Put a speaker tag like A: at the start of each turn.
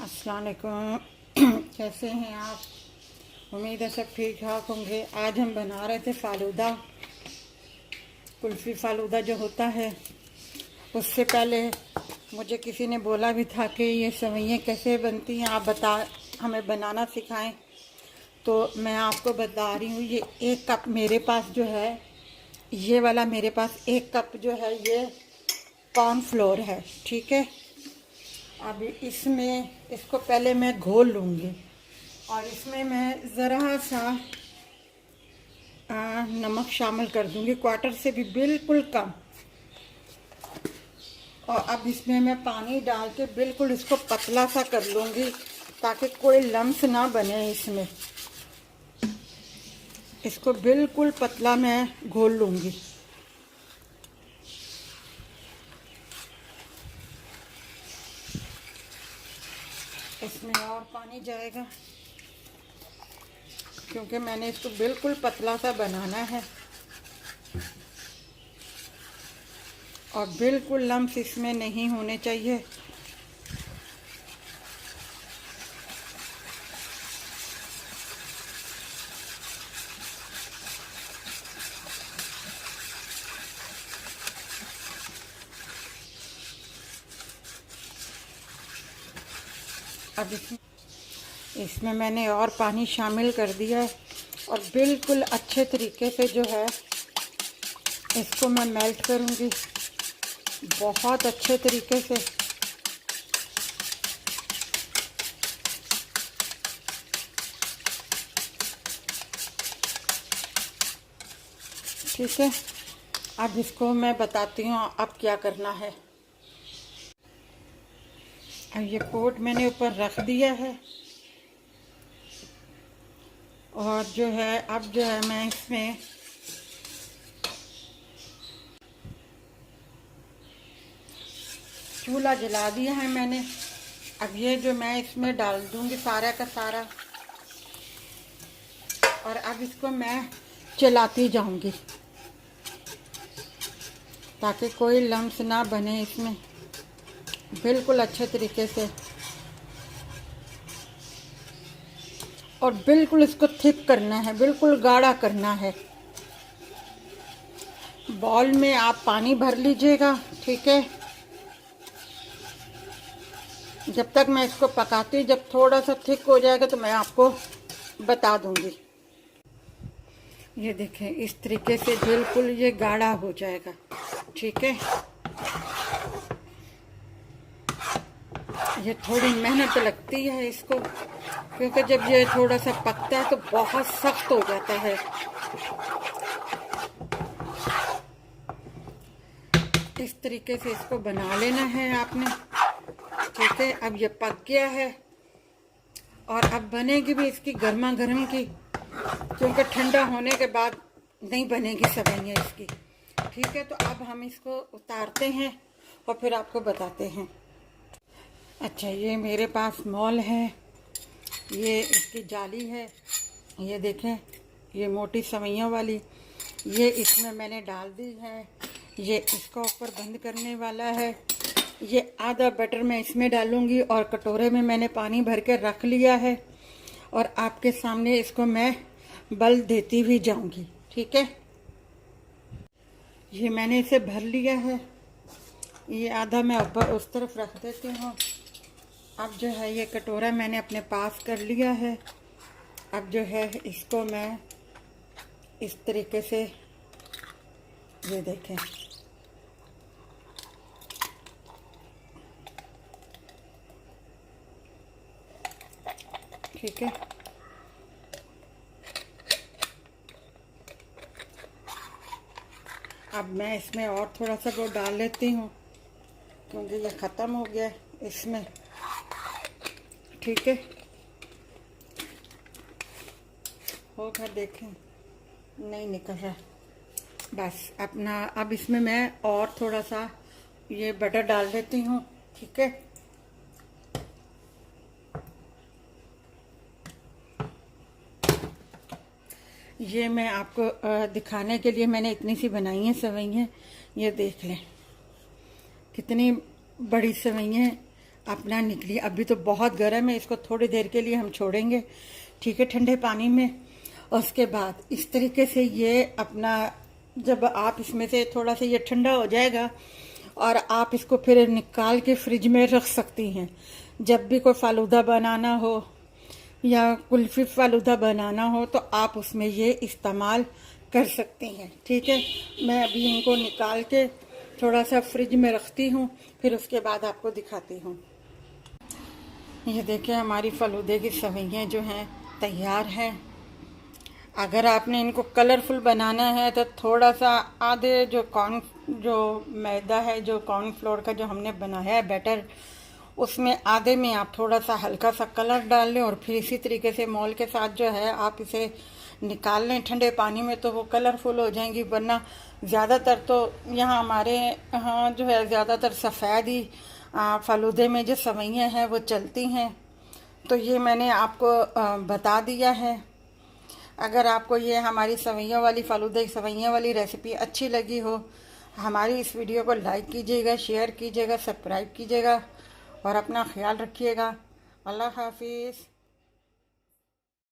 A: अस्सलाम वालेकुम। कैसे हैं आप? उम्मीद है सब ठीक ठाक होंगे। आज हम बना रहे थे फालूदा, कुल्फ़ी फालूदा जो होता है। उससे पहले मुझे किसी ने बोला भी था कि ये सेवइयाँ कैसे बनती हैं, आप हमें बनाना सिखाएं। तो मैं आपको बता रही हूँ, ये 1 कप मेरे पास जो है, ये वाला मेरे पास 1 कप जो है ये कॉर्नफ्लोर है। ठीक है, अभी इसमें इसको पहले मैं घोल लूँगी और इसमें मैं ज़रा सा नमक शामिल कर दूँगी, 1/4 से भी बिल्कुल कम। और अब इसमें मैं पानी डाल के बिल्कुल इसको पतला सा कर लूँगी ताकि कोई लम्स ना बने इसमें। इसको बिल्कुल पतला मैं घोल लूँगी। इसमें और पानी जाएगा क्योंकि मैंने इसको बिल्कुल पतला सा बनाना है और बिल्कुल लम्स इसमें नहीं होने चाहिए। अब इसमें मैंने और पानी शामिल कर दिया है और बिल्कुल अच्छे तरीके से जो है इसको मैं मेल्ट करूँगी, बहुत अच्छे तरीके से। ठीक है, अब इसको मैं बताती हूँ अब क्या करना है। अब ये पोट मैंने ऊपर रख दिया है और जो है अब जो है मैं इसमें चूल्हा जला दिया है मैंने। अब ये जो मैं इसमें डाल दूंगी सारा का सारा और अब इसको मैं चलाती जाऊंगी ताकि कोई लम्स ना बने इसमें, बिल्कुल अच्छे तरीके से। और बिल्कुल इसको थिक करना है, बिल्कुल गाढ़ा करना है। बॉल में आप पानी भर लीजिएगा। ठीक है, जब तक मैं इसको पकाती, जब थोड़ा सा थिक हो जाएगा तो मैं आपको बता दूंगी। ये देखें, इस तरीके से बिल्कुल ये गाढ़ा हो जाएगा। ठीक है, ये थोड़ी मेहनत लगती है इसको क्योंकि जब ये थोड़ा सा पकता है तो बहुत सख्त हो जाता है। इस तरीके से इसको बना लेना है आपने। ठीक है, अब ये पक गया है और अब बनेगी भी इसकी गर्मा गर्म की, क्योंकि ठंडा होने के बाद नहीं बनेगी सेवइयाँ इसकी। ठीक है, तो अब हम इसको उतारते हैं और फिर आपको बताते हैं। अच्छा, ये मेरे पास मॉल है, ये इसकी जाली है, ये देखें, ये मोटी सेवइयों वाली, ये इसमें मैंने डाल दी है। ये इसका ऊपर बंद करने वाला है। ये आधा बटर मैं इसमें डालूंगी और कटोरे में मैंने पानी भर के रख लिया है और आपके सामने इसको मैं बल देती हुई जाऊंगी। ठीक है, ये मैंने इसे भर लिया है। ये आधा मैं ऊपर उस तरफ रख देती हूँ। अब जो है ये कटोरा मैंने अपने पास कर लिया है। अब जो है इसको मैं इस तरीके से, ये देखें, ठीक है, अब मैं इसमें और थोड़ा सा वो डाल लेती हूँ क्योंकि ये ख़त्म हो गया है इसमें। ठीक है, होगा, देखें, नहीं निकल रहा। बस अपना अब इसमें मैं और थोड़ा सा ये बटर डाल देती हूँ। ठीक है, ये मैं आपको दिखाने के लिए मैंने इतनी सी बनाई हैं सेवइयाँ। ये देख लें कितनी बड़ी सेवइयाँ अपना निकली। अभी तो बहुत गर्म है, इसको थोड़ी देर के लिए हम छोड़ेंगे, ठीक है, ठंडे पानी में। उसके बाद इस तरीके से ये अपना, जब आप इसमें से थोड़ा सा ये ठंडा हो जाएगा और आप इसको फिर निकाल के फ्रिज में रख सकती हैं। जब भी कोई फालूदा बनाना हो या कुल्फ़ी फालूदा बनाना हो तो आप उसमें ये इस्तेमाल कर सकती हैं, ठीक है। मैं अभी इनको निकाल के थोड़ा सा फ्रिज में रखती हूँ, फिर उसके बाद आपको दिखाती हूँ। ये देखिए हमारी फालूदे की सवैयाँ जो हैं तैयार हैं। अगर आपने इनको कलरफुल बनाना है तो थोड़ा सा आधे जो मैदा है, जो कॉर्नफ्लोर का जो हमने बनाया है बैटर, उसमें आधे में आप थोड़ा सा हल्का सा कलर डाल लें और फिर इसी तरीके से मॉल के साथ जो है आप इसे निकाल लें ठंडे पानी में, तो वो कलरफुल हो जाएंगी। वरना ज़्यादातर तो यहाँ हमारे यहाँ जो है ज़्यादातर सफ़ेद ही फालूदे में जो सवैयाँ हैं वो चलती हैं। तो ये मैंने आपको बता दिया है। अगर आपको ये हमारी सवैयों वाली फालूदा सवैयों वाली रेसिपी अच्छी लगी हो, हमारी इस वीडियो को लाइक कीजिएगा, शेयर कीजिएगा, सब्सक्राइब कीजिएगा और अपना ख्याल रखिएगा। अल्लाह हाफिज़।